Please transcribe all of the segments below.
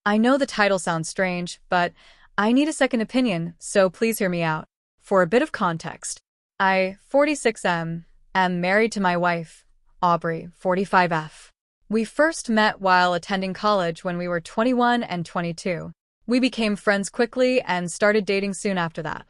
I know the title sounds strange, but I need a second opinion, so please hear me out. For a bit of context, I, 46M, am married to my wife, Aubrey, 45F. We first met while attending college when we were 21 and 22. We became friends quickly and started dating soon after that.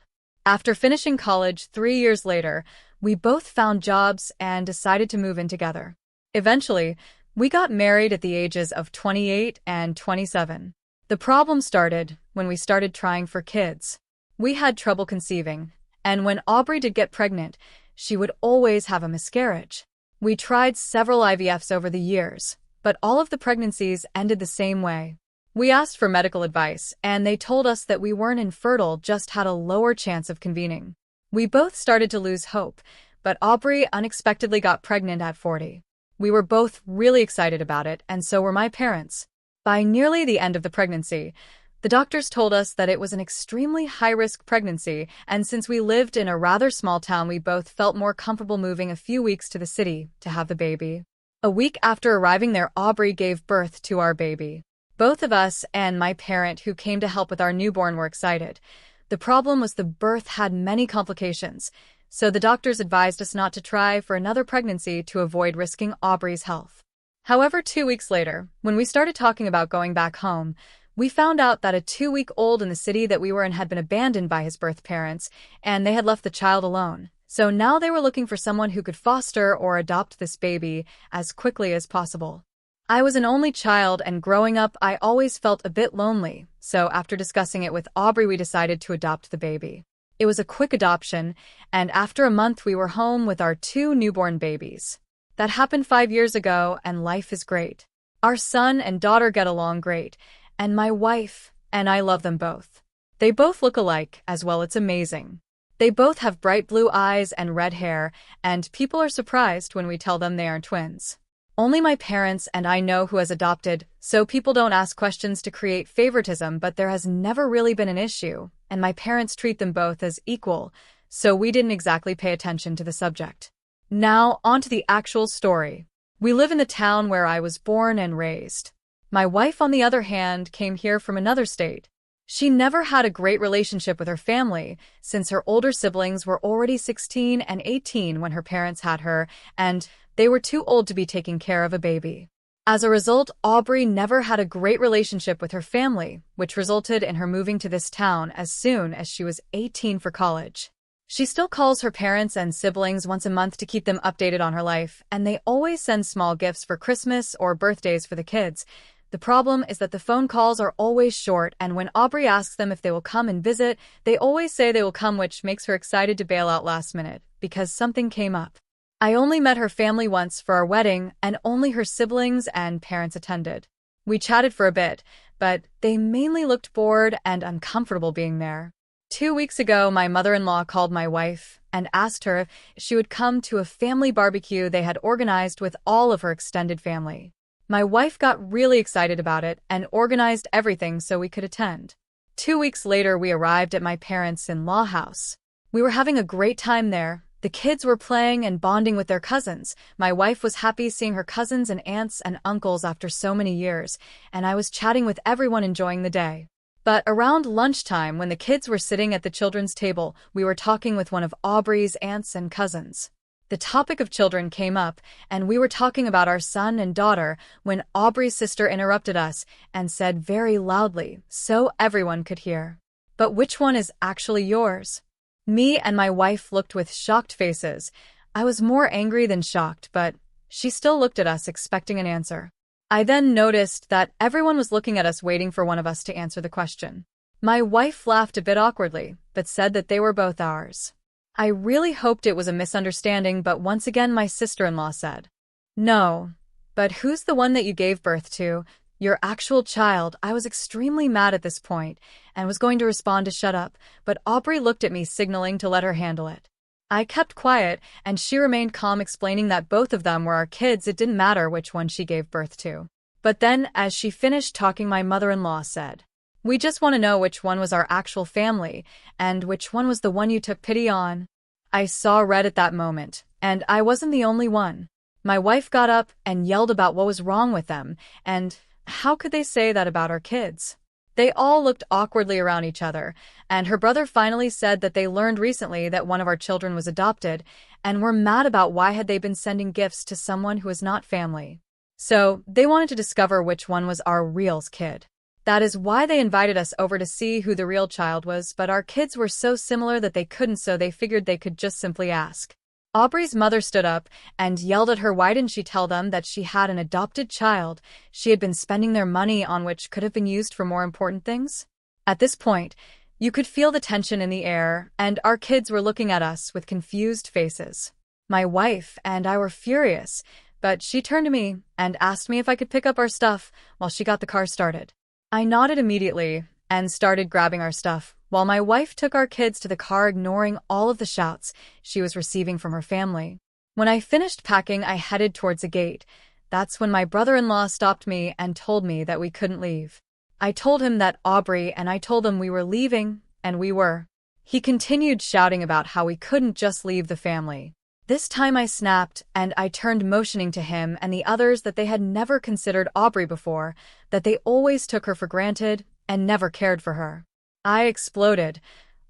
After finishing college 3 years later, we both found jobs and decided to move in together. Eventually, we got married at the ages of 28 and 27. The problem started when we started trying for kids. We had trouble conceiving, and when Aubrey did get pregnant, she would always have a miscarriage. We tried several IVFs over the years, but all of the pregnancies ended the same way. We asked for medical advice, and they told us that we weren't infertile, just had a lower chance of conceiving. We both started to lose hope, but Aubrey unexpectedly got pregnant at 40. We were both really excited about it, and so were my parents. By nearly the end of the pregnancy, the doctors told us that it was an extremely high-risk pregnancy, and since we lived in a rather small town, we both felt more comfortable moving a few weeks to the city to have the baby. A week after arriving there, Aubrey gave birth to our baby. Both of us and my parent who came to help with our newborn were excited. The problem was the birth had many complications, so the doctors advised us not to try for another pregnancy to avoid risking Aubrey's health. However, 2 weeks later, when we started talking about going back home, we found out that a 2-week-old in the city that we were in had been abandoned by his birth parents, and they had left the child alone. So now they were looking for someone who could foster or adopt this baby as quickly as possible. I was an only child, and growing up, I always felt a bit lonely, so after discussing it with Aubrey, we decided to adopt the baby. It was a quick adoption, and after a month, we were home with our 2 newborn babies. That happened 5 years ago, and life is great. Our son and daughter get along great, and my wife and I love them both. They both look alike as well, it's amazing. They both have bright blue eyes and red hair, and people are surprised when we tell them they aren't twins. Only my parents and I know who has adopted, so people don't ask questions to create favoritism, but there has never really been an issue, and my parents treat them both as equal, so we didn't exactly pay attention to the subject. Now, on to the actual story. We live in the town where I was born and raised. My wife, on the other hand, came here from another state. She never had a great relationship with her family, since her older siblings were already 16 and 18 when her parents had her, and they were too old to be taking care of a baby. As a result, Aubrey never had a great relationship with her family, which resulted in her moving to this town as soon as she was 18 for college. She still calls her parents and siblings once a month to keep them updated on her life, and they always send small gifts for Christmas or birthdays for the kids. The problem is that the phone calls are always short, and when Aubrey asks them if they will come and visit, they always say they will come, which makes her excited to bail out last minute, because something came up. I only met her family once for our wedding, and only her siblings and parents attended. We chatted for a bit, but they mainly looked bored and uncomfortable being there. 2 weeks ago, my mother-in-law called my wife and asked her if she would come to a family barbecue they had organized with all of her extended family. My wife got really excited about it and organized everything so we could attend. 2 weeks later, we arrived at my parents-in-law house. We were having a great time there. The kids were playing and bonding with their cousins. My wife was happy seeing her cousins and aunts and uncles after so many years, and I was chatting with everyone, enjoying the day. But around lunchtime, when the kids were sitting at the children's table, we were talking with one of Aubrey's aunts and cousins. The topic of children came up, and we were talking about our son and daughter when Aubrey's sister interrupted us and said very loudly, so everyone could hear, "But which one is actually yours?" Me and my wife looked with shocked faces. I was more angry than shocked, but she still looked at us expecting an answer. I then noticed that everyone was looking at us, waiting for one of us to answer the question. My wife laughed a bit awkwardly, but said that they were both ours. I really hoped it was a misunderstanding, but once again my sister-in-law said, "No, but who's the one that you gave birth to? Your actual child." I was extremely mad at this point and was going to respond to shut up, but Aubrey looked at me, signaling to let her handle it. I kept quiet, and she remained calm, explaining that both of them were our kids. It didn't matter which one she gave birth to. But then, as she finished talking, my mother-in-law said, "We just want to know which one was our actual family, and which one was the one you took pity on." I saw red at that moment, and I wasn't the only one. My wife got up and yelled about what was wrong with them, and How could they say that about our kids? They all looked awkwardly around each other, and her brother finally said that they learned recently that one of our children was adopted, and were mad about why had they been sending gifts to someone who was not family. So, they wanted to discover which one was our real kid. That is why they invited us over to see who the real child was, but our kids were so similar that they couldn't, so they figured they could just simply ask. Aubrey's mother stood up and yelled at her, why didn't she tell them that she had an adopted child she had been spending their money on, which could have been used for more important things? At this point, you could feel the tension in the air, and our kids were looking at us with confused faces. My wife and I were furious, but she turned to me and asked me if I could pick up our stuff while she got the car started. I nodded immediately and started grabbing our stuff, while my wife took our kids to the car, ignoring all of the shouts she was receiving from her family. When I finished packing, I headed towards the gate. That's when my brother-in-law stopped me and told me that we couldn't leave. I told him that Aubrey and I told him we were leaving, and we were. He continued shouting about how we couldn't just leave the family. This time I snapped, and I turned, motioning to him and the others that they had never considered Aubrey before, that they always took her for granted and never cared for her. I exploded.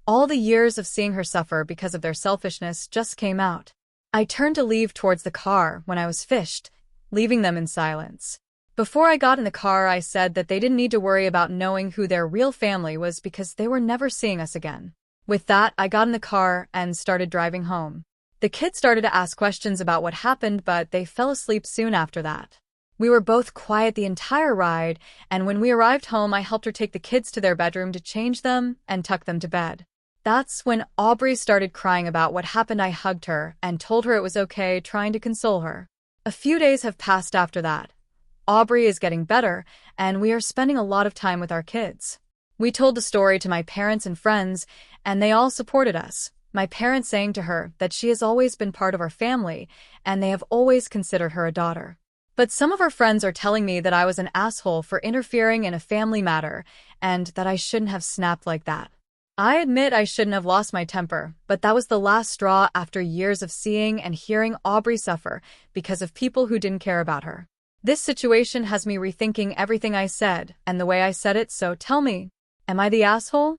All the years of seeing her suffer because of their selfishness just came out. I turned to leave towards the car when I was fished, leaving them in silence. Before I got in the car, I said that they didn't need to worry about knowing who their real family was because they were never seeing us again. With that, I got in the car and started driving home. The kids started to ask questions about what happened, but they fell asleep soon after that. We were both quiet the entire ride, and when we arrived home, I helped her take the kids to their bedroom to change them and tuck them to bed. That's when Aubrey started crying about what happened. I hugged her and told her it was okay, trying to console her. A few days have passed after that. Aubrey is getting better, and we are spending a lot of time with our kids. We told the story to my parents and friends, and they all supported us. My parents saying to her that she has always been part of our family, and they have always considered her a daughter. But some of her friends are telling me that I was an asshole for interfering in a family matter, and that I shouldn't have snapped like that. I admit I shouldn't have lost my temper, but that was the last straw after years of seeing and hearing Aubrey suffer because of people who didn't care about her. This situation has me rethinking everything I said and the way I said it, so tell me, am I the asshole?